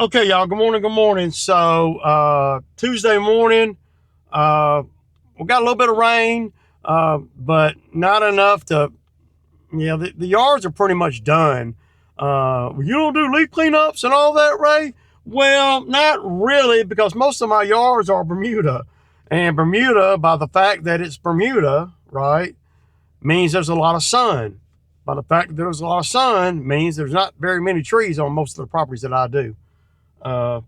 Okay, y'all. Good morning. Good morning. So Tuesday morning, uh, we got a little bit of rain, but not enough to. Yeah, the yards are pretty much done. You don't do leaf cleanups and all that, Ray? Well, not really, because most of my yards are Bermuda, and Bermuda, by the fact that it's Bermuda, right, means there's a lot of sun. By the fact that there's a lot of sun means there's not very many trees on most of the properties that I do. Uh,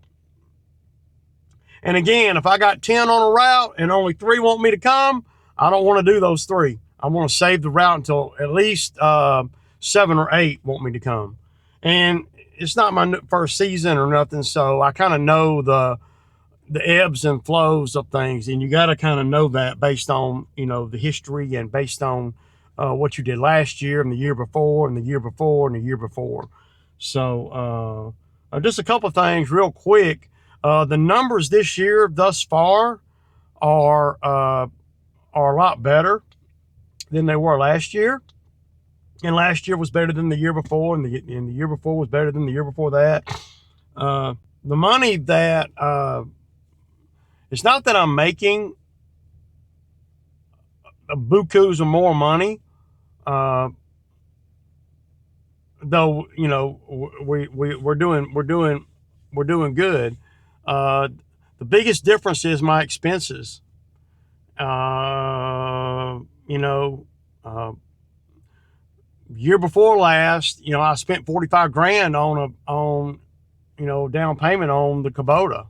And again, if I got 10 on a route and only 3 want me to come, I don't want to do those 3. I want to save the route until at least 7 or 8 want me to come. And it's not my first season or nothing, so I kind of know the ebbs and flows of things, and you got to kind of know that based on the history and based on what you did last year and the year before and the year before and the year before. So just a couple of things real quick. The numbers this year thus far are a lot better than they were last year, and last year was better than the year before, and the year before was better than the year before that. The money that it's not that I'm making bukus of more money, uh, though we're doing good. Uh, the biggest difference is my expenses. Uh, you know, uh, Year before last, I spent 45 grand on down payment on the Kubota.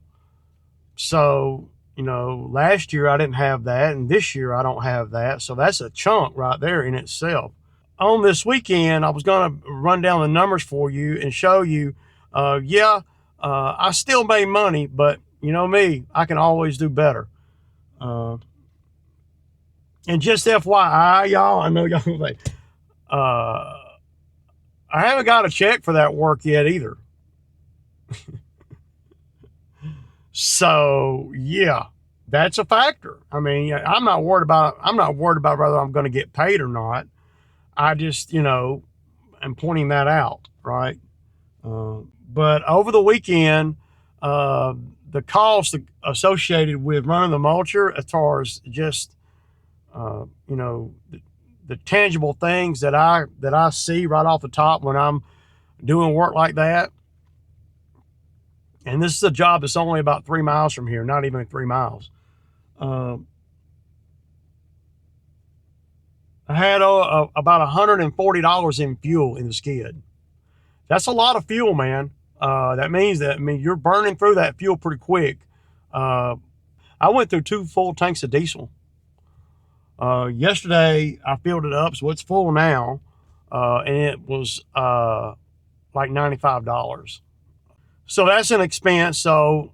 So last year I didn't have that, and this year I don't have that. So that's a chunk right there in itself. On this weekend, I was going to run down the numbers for you and show you. I still made money, but you know me, I can always do better. Uh, and just FYI, y'all, I know y'all like, uh, I haven't got a check for that work yet either. So yeah, that's a factor. I mean, I'm not worried about whether I'm going to get paid or not. I just, am pointing that out, right? But over the weekend, uh, the cost associated with running the mulcher, as far as just the tangible things that I see right off the top when I'm doing work like that. And this is a job that's only about 3 miles from here, not even 3 miles. Uh, I had about $140 in fuel in the skid. That's a lot of fuel, man. That means that you're burning through that fuel pretty quick. Uh, I went through 2 full tanks of diesel. Yesterday I filled it up, so it's full now, and it was like $95. So that's an expense. So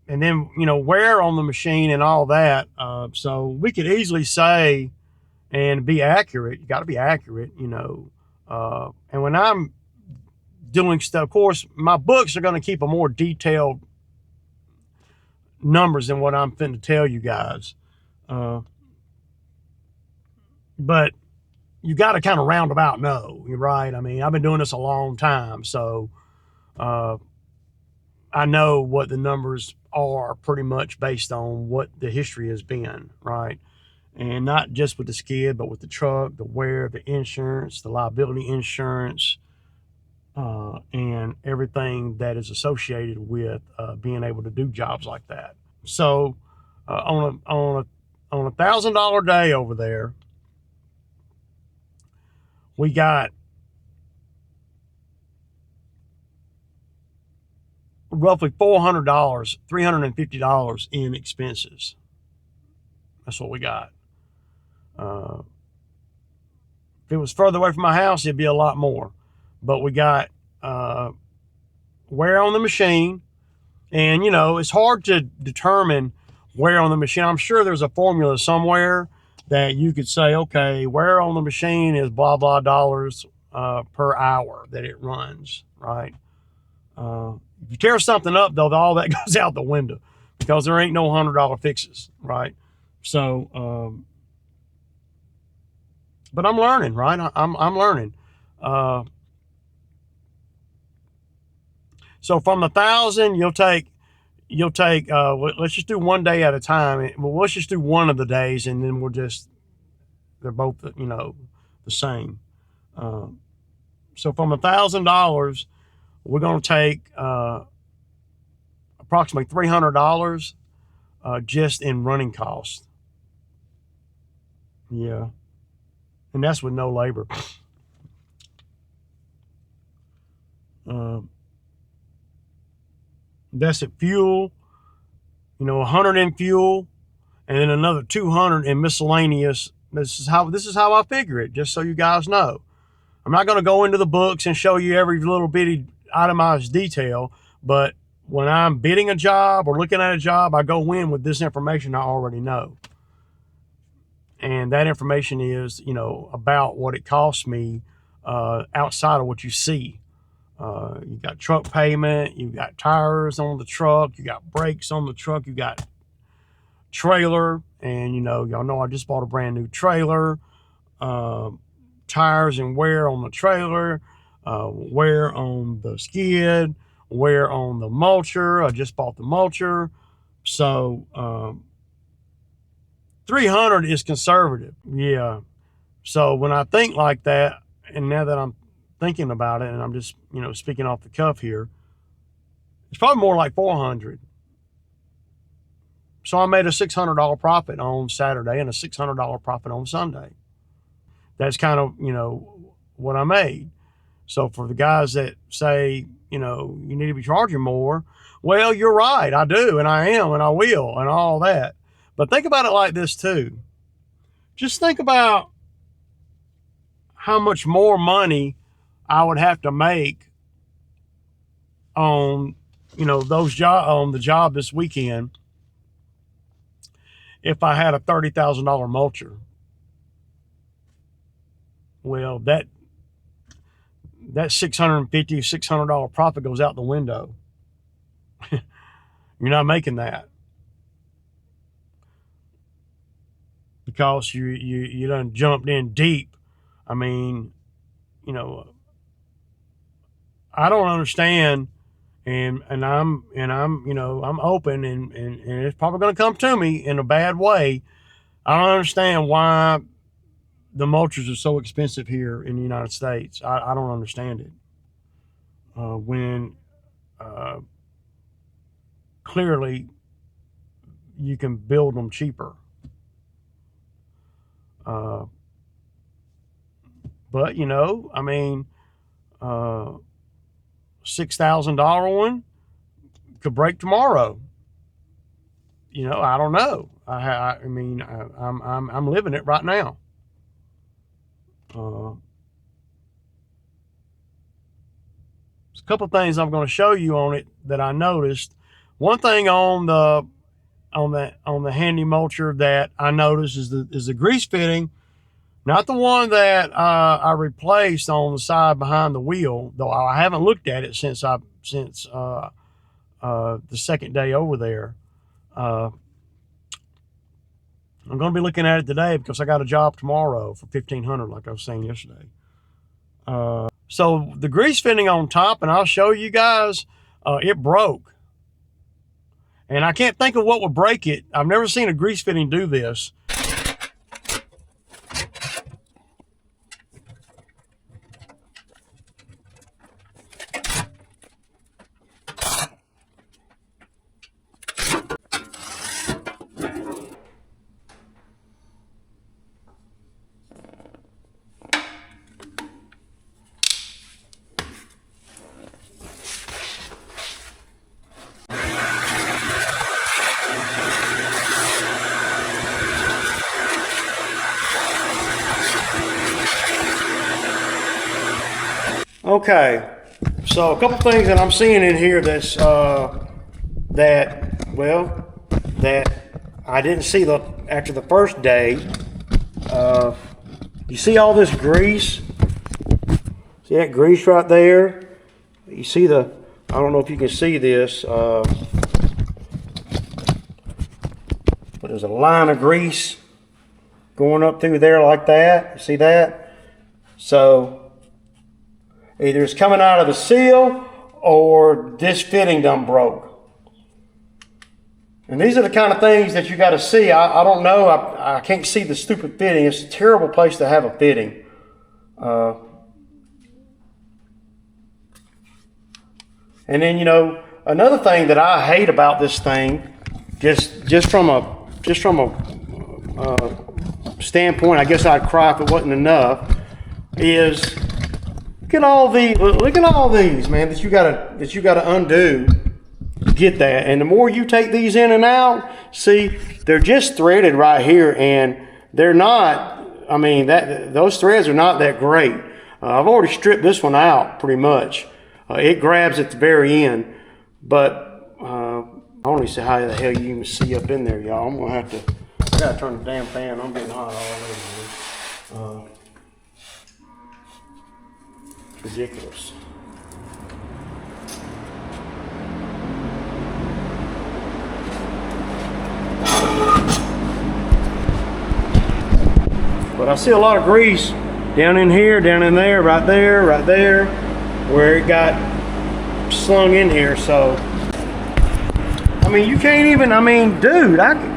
and then wear on the machine and all that. So we could easily say and be accurate. You got to be accurate. And when I'm doing stuff, of course, my books are going to keep a more detailed numbers than what I'm finna tell you guys. Uh, but you got to kind of roundabout know, you're right. I mean, I've been doing this a long time, so uh, I know what the numbers are pretty much based on what the history has been, right? And not just with the skid, but with the truck, the wear, the insurance, the liability insurance, and everything that is associated with being able to do jobs like that. So, on a $1,000 day over there, we got roughly $400, $350 in expenses. That's what we got. Uh, if it was further away from my house, it'd be a lot more. But we got wear on the machine, and it's hard to determine wear on the machine. I'm sure there's a formula somewhere that you could say, okay, wear on the machine is blah blah dollars per hour that it runs, right? If you tear something up, though, all that goes out the window because there ain't no $100 fixes, right? So, but I'm learning, right? I'm learning. Uh, So from the 1,000, you'll take let's just do one day at a time. Well, let's just do one of the days, and then they're both, the same. So from $1,000, we're going to take approximately $300 just in running costs. Yeah, and that's with no labor. That's at fuel, 100 in fuel, and then another 200 in miscellaneous. This is how I figure it, just so you guys know. I'm not going to go into the books and show you every little bitty itemized detail, but when I'm bidding a job or looking at a job, I go in with this information I already know. And that information is, about what it costs me outside of what you see. You got truck payment, you got tires on the truck, you got brakes on the truck, you got trailer, and y'all know I just bought a brand new trailer. Tires and wear on the trailer, wear on the skid, wear on the mulcher. I just bought the mulcher. So 300 is conservative. Yeah. So when I think like that, and now that I'm thinking about it, and I'm just, speaking off the cuff here, it's probably more like 400. So I made a $600 profit on Saturday and a $600 profit on Sunday. That's kind of, what I made. So for the guys that say, you need to be charging more, well, you're right. I do, and I am, and I will, and all that. But think about it like this too. Just think about how much more money I would have to make on, on the job this weekend if I had a $30,000 mulcher. Well, that $650, $600 profit goes out the window. You're not making that because you done jumped in deep. I mean, I don't understand, and I'm I'm open, and it's probably going to come to me in a bad way. I don't understand why the mulchers are so expensive here in the United States. I don't understand it. When clearly you can build them cheaper. But I mean, $6,000 one could break tomorrow. I don't know. I mean, I'm living it right now. There's a couple of things I'm going to show you on it that I noticed. One thing on the handy mulcher that I noticed is the grease fitting, not the one that I replaced on the side behind the wheel, though I haven't looked at it since the second day over there. I'm going to be looking at it today because I got a job tomorrow for $1,500, like I was saying yesterday. So the grease fitting on top, and I'll show you guys, it broke. And I can't think of what would break it. I've never seen a grease fitting do this. Okay, so a couple things that I'm seeing in here that's that I didn't see after the first day. You see all this grease? See that grease right there? You see I don't know if you can see this, but there's a line of grease going up through there like that. You see that? So either it's coming out of the seal or this fitting done broke. And these are the kind of things that you got to see. I don't know. I can't see the stupid fitting. It's a terrible place to have a fitting. And then, you know, another thing that I hate about this thing, just from a standpoint, I guess I'd cry if it wasn't enough, is look at all these, man, that you gotta undo to get that. And the more you take these in and out, see, they're just threaded right here, and they're not. I mean, those threads are not that great. I've already stripped this one out pretty much. It grabs at the very end, but I don't even see how the hell you even see up in there, y'all. I'm gonna have to. I gotta turn the damn fan. I'm getting hot already, man. It's ridiculous. But I see a lot of grease down in here, down in there, right there, where it got slung in here. So, I mean, you can't even, I mean, dude, I'll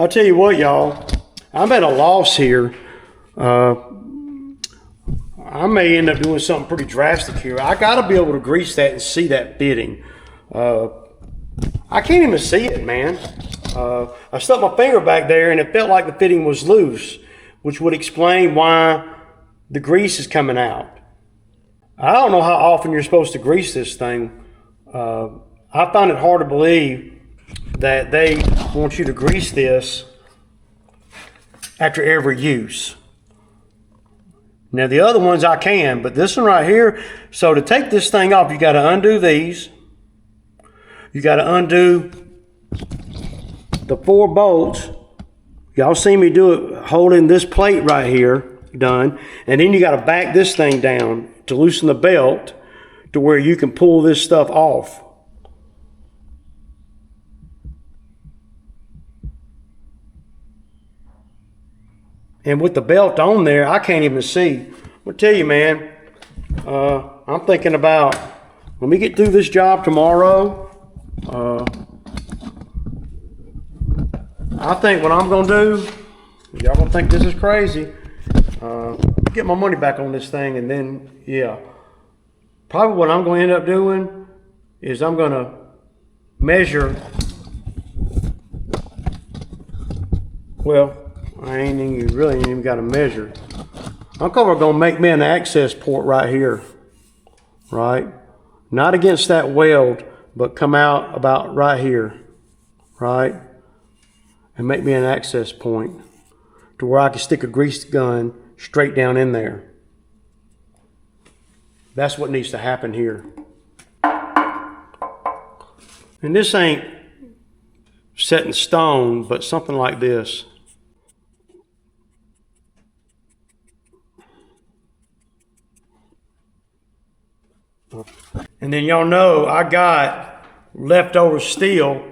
tell you what, y'all, I'm at a loss here. I may end up doing something pretty drastic here. I gotta be able to grease that and see that fitting. I can't even see it, man. I stuck my finger back there and it felt like the fitting was loose, which would explain why the grease is coming out. I don't know how often you're supposed to grease this thing. I find it hard to believe that they want you to grease this after every use. Now the other ones I can, but this one right here, so to take this thing off, you got to undo these. You got to undo the 4 bolts. Y'all see me do it holding this plate right here, done. And then you got to back this thing down to loosen the belt to where you can pull this stuff off. And with the belt on there, I can't even see. I'm gonna tell you, man, I'm thinking about, when we get through this job tomorrow, I think what I'm gonna do, y'all gonna think this is crazy, get my money back on this thing, and then, yeah, probably what I'm gonna end up doing is I'm gonna measure, well, you really ain't even got to measure. I'm gonna make me an access port right here, right? Not against that weld, but come out about right here, right? And make me an access point to where I can stick a grease gun straight down in there. That's what needs to happen here. And this ain't set in stone, but something like this. And then y'all know I got leftover steel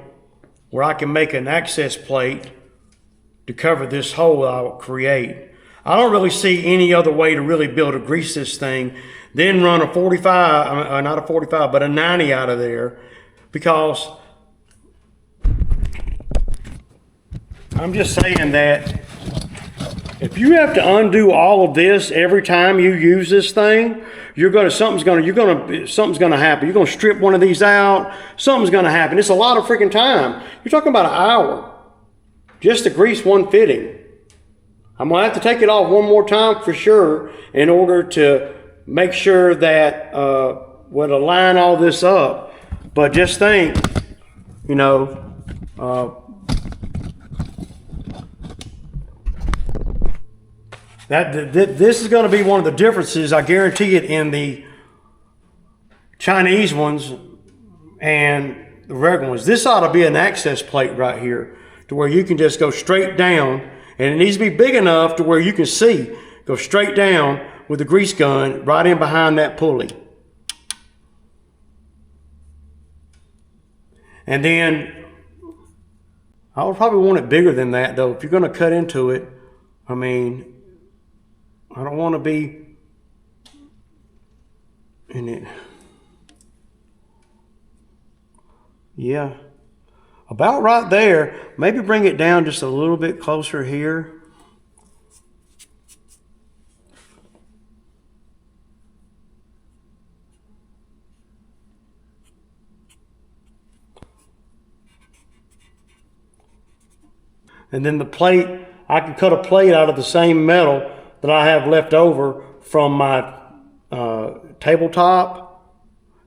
where I can make an access plate to cover this hole I will create. I don't really see any other way to really be able to grease this thing, then run a 45, not a 45, but a 90 out of there, because I'm just saying that if you have to undo all of this every time you use this thing, something's gonna happen. You're gonna strip one of these out. Something's gonna happen. It's a lot of freaking time. You're talking about an hour just to grease one fitting. I'm gonna have to take it off one more time for sure in order to make sure that we'll align all this up. But just think, you know, this is going to be one of the differences, I guarantee it, in the Chinese ones and the regular ones. This ought to be an access plate right here to where you can just go straight down, and it needs to be big enough to where you can see, go straight down with the grease gun right in behind that pulley. And then I would probably want it bigger than that though. If you're going to cut into it, I mean, I don't want to be in it. Yeah, about right there. Maybe bring it down just a little bit closer here. And then the plate, I can cut a plate out of the same metal that I have left over from my tabletop,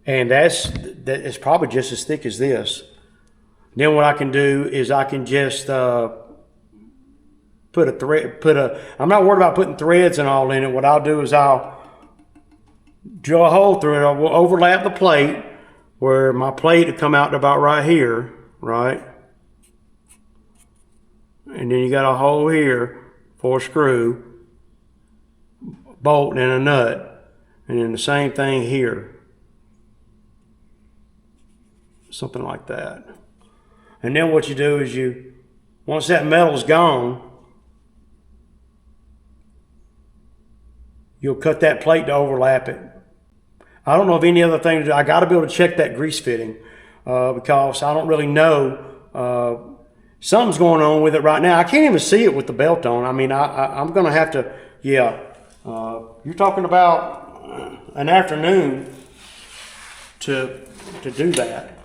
and it's probably just as thick as this. Then what I can do is I can just put a thread, I'm not worried about putting threads and all in it. What I'll do is I'll drill a hole through it. I will overlap the plate where my plate will come out to about right here, right? And then you got a hole here for a screw, bolt, and a nut. And then the same thing here. Something like that. And then what you do is once that metal's gone, you'll cut that plate to overlap it. I don't know of any other thing to do. I got to be able to check that grease fitting because I don't really know. Something's going on with it right now. I can't even see it with the belt on. I mean, I'm going to have to, yeah. You're talking about an afternoon to do that.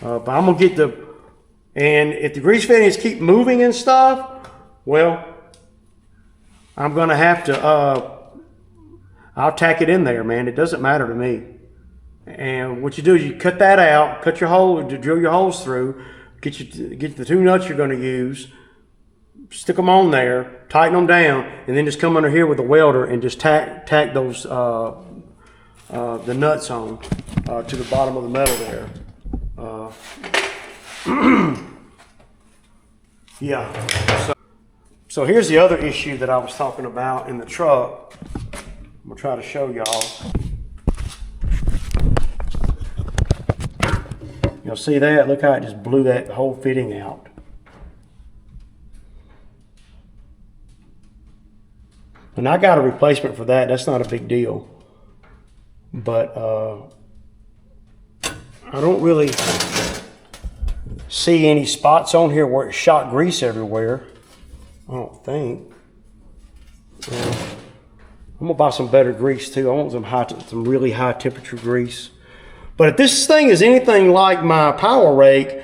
But I'm going to get and if the grease fittings keep moving and stuff, well, I'm going to have to, I'll tack it in there, man. It doesn't matter to me. And what you do is you cut that out, cut your hole, drill your holes through, get the two nuts you're going to use, stick them on there, tighten them down, and then just come under here with a welder and just tack those the nuts on to the bottom of the metal there. Yeah. So here's the other issue that I was talking about in the truck. I'm gonna try to show y'all. You'll see that. Look how it just blew that whole fitting out. And I got a replacement for that. That's not a big deal. But I don't really see any spots on here where it shot grease everywhere. I don't think. I'm gonna buy some better grease too. I want some really high temperature grease. But if this thing is anything like my power rake,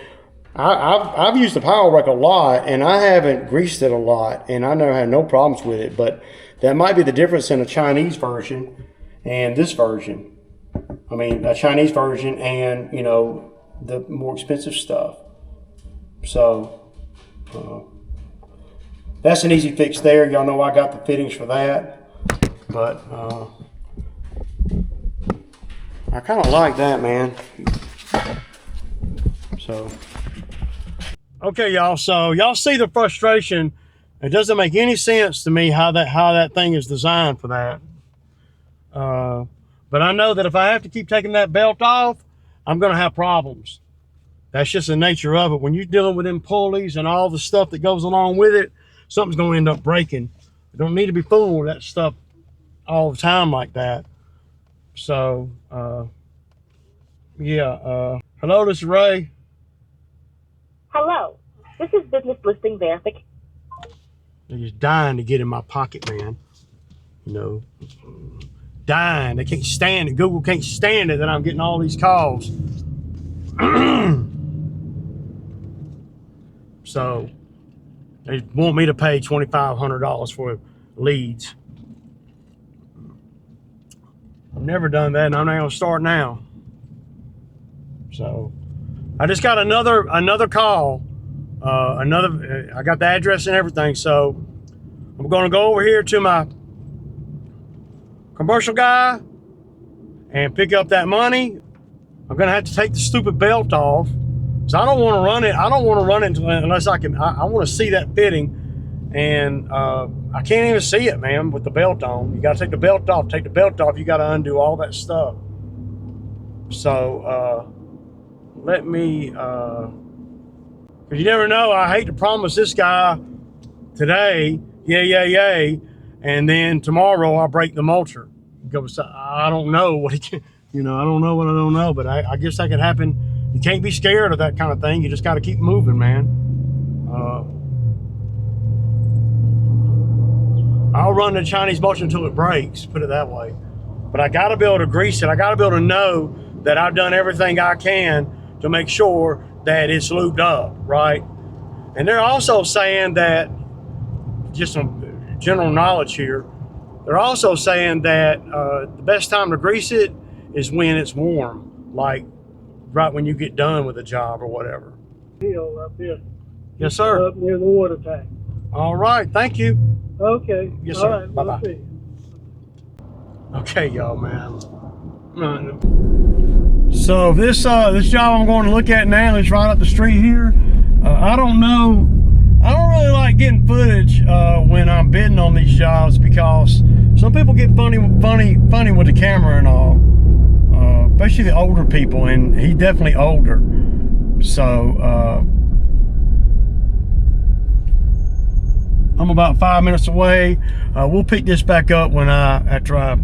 I've used the power rake a lot and I haven't greased it a lot, and I know I had no problems with it. But that might be the difference in a Chinese version and this version. I mean, a Chinese version and, you know, the more expensive stuff. So that's an easy fix there. Y'all know I got the fittings for that. But I kind of like that, man. So okay, y'all. So y'all see the frustration. It doesn't make any sense to me how that thing is designed for that. But I know that if I have to keep taking that belt off, I'm going to have problems. That's just the nature of it. When you're dealing with them pulleys and all the stuff that goes along with it, something's going to end up breaking. You don't need to be fooling with that stuff all the time like that. So, yeah. Hello, this is Ray. Hello. This is Business Listing Verification. They're just dying to get in my pocket, man. You know, dying. They can't stand it. Google can't stand it that I'm getting all these calls. So they want me to pay $2,500 for leads. I've never done that, and I'm not going to start now. So I just got another call. I got the address and everything. So I'm going to go over here to my commercial guy and pick up that money. I'm going to have to take the stupid belt off. So I don't want to run it. I don't want to run it unless I can. I want to see that fitting, and I can't even see it, man, with the belt on. You got to take the belt off. Take the belt off. You got to undo all that stuff. So let me Because you never know. I hate to promise this guy today, yay, and then tomorrow I'll break the mulcher. Because I don't know what he can, I don't know what I don't know, but I guess that could happen. You can't be scared of that kind of thing. You just got to keep moving, man. I'll run the Chinese mulcher until it breaks, put it that way. But I got to be able to grease it. I got to be able to know that I've done everything I can to make sure that it's lubed up, right? And they're also saying that, just some general knowledge here, they're also saying that the best time to grease it is when it's warm, like right when you get done with a job or whatever. Hill up here. Yes, sir. Up near the water tank. All right, thank you. Okay. Yes, All sir. right, Bye-bye. we'll see. Okay, y'all, man. So this job I'm going to look at now is right up the street here. I don't know. I don't really like getting footage when I'm bidding on these jobs because some people get funny with the camera and all, especially the older people, and he's definitely older. So I'm about 5 minutes away. We'll pick this back up when after I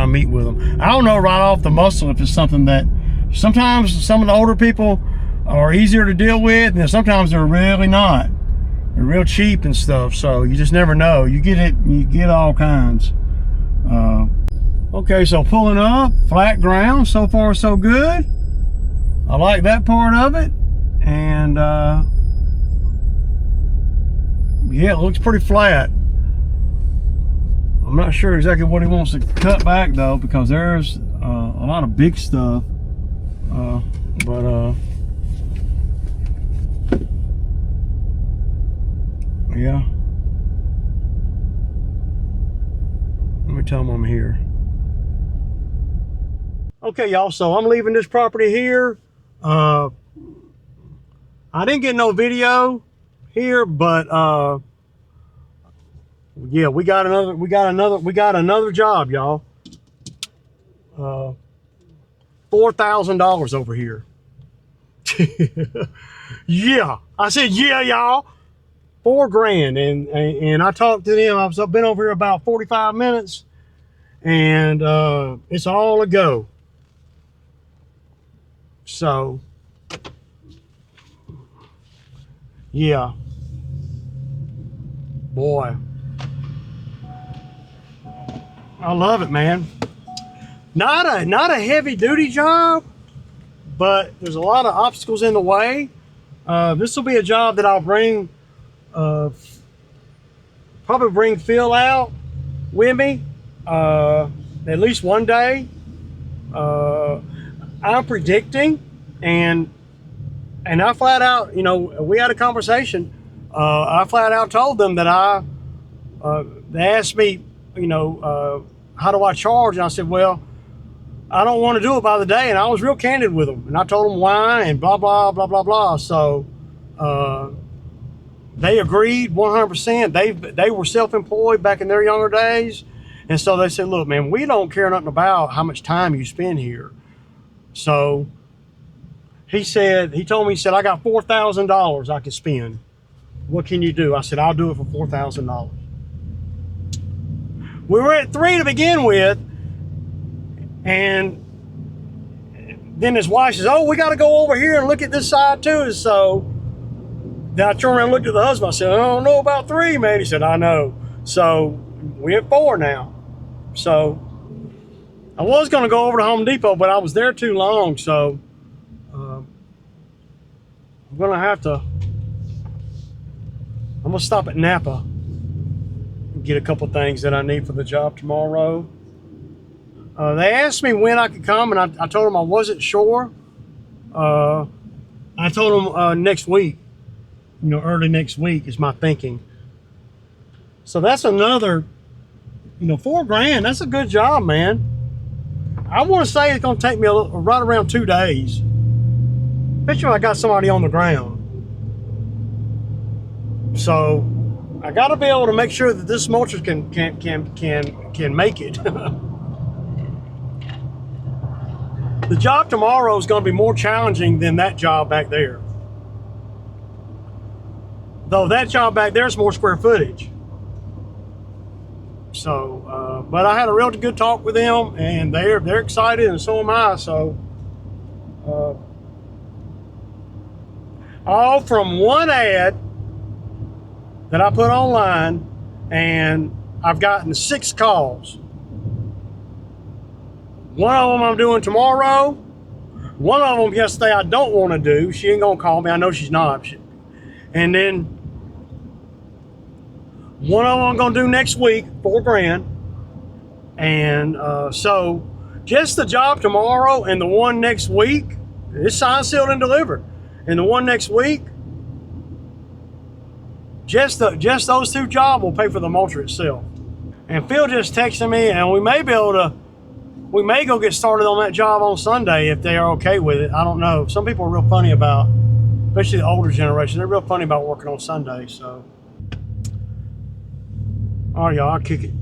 meet with them. I don't know right off the muscle if it's something that sometimes some of the older people are easier to deal with, and sometimes they're really not. They're real cheap and stuff, so you just never know. You get all kinds. Okay, so pulling up, flat ground, so far so good. I like that part of it, and yeah, it looks pretty flat. I'm not sure exactly what he wants to cut back though, because there's a lot of big stuff. Yeah. Let me tell him I'm here. Okay, y'all, so I'm leaving this property here. I didn't get no video here, but yeah, we got another job, y'all. $4,000 over here. Yeah, I said yeah, y'all. $4,000, and I talked to them. I've been over here about 45 minutes, and it's all a go. So yeah, boy, I love it, man. Not a heavy duty job, but there's a lot of obstacles in the way. This will be a job that I'll bring, probably bring Phil out with me at least one day. I'm predicting, and I flat out, we had a conversation. I flat out told them that they asked me, how do I charge? And I said, well, I don't want to do it by the day. And I was real candid with them. And I told them why and blah, blah, blah, blah, blah. So they agreed 100%. They were self-employed back in their younger days. And so they said, look, man, we don't care nothing about how much time you spend here. So he told me, I got $4,000 I can spend. What can you do? I said, I'll do it for $4,000. We were at 3 to begin with, and then his wife says, oh, we got to go over here and look at this side too. So then I turned around and looked at the husband. I said, I don't know about 3, man. He said, I know. So we're at 4 now. So I was going to go over to Home Depot, but I was there too long. So I'm going to stop at Napa and get a couple things that I need for the job tomorrow. They asked me when I could come, and I told them I wasn't sure. I told them next week, early next week is my thinking. So that's another, $4,000. That's a good job, man. I want to say it's going to take me right around 2 days. Especially when I got somebody on the ground. So I got to be able to make sure that this mulcher can make it. The job tomorrow is going to be more challenging than that job back there. Though that job back there is more square footage. So, but I had a real good talk with them, and they're excited, and so am I. So, all from one ad that I put online, and I've gotten 6 calls. One of them I'm doing tomorrow. One of them yesterday I don't want to do. She ain't gonna call me. I know she's not. And then one of them I'm gonna do next week, $4,000. And so just the job tomorrow and the one next week, it's signed, sealed, and delivered. And the one next week, just those 2 jobs will pay for the mulcher itself. And Phil just texted me, and we may go get started on that job on Sunday if they are okay with it. I don't know. Some people are real funny about, especially the older generation, they're real funny about working on Sunday. So, all right, y'all, I'll kick it.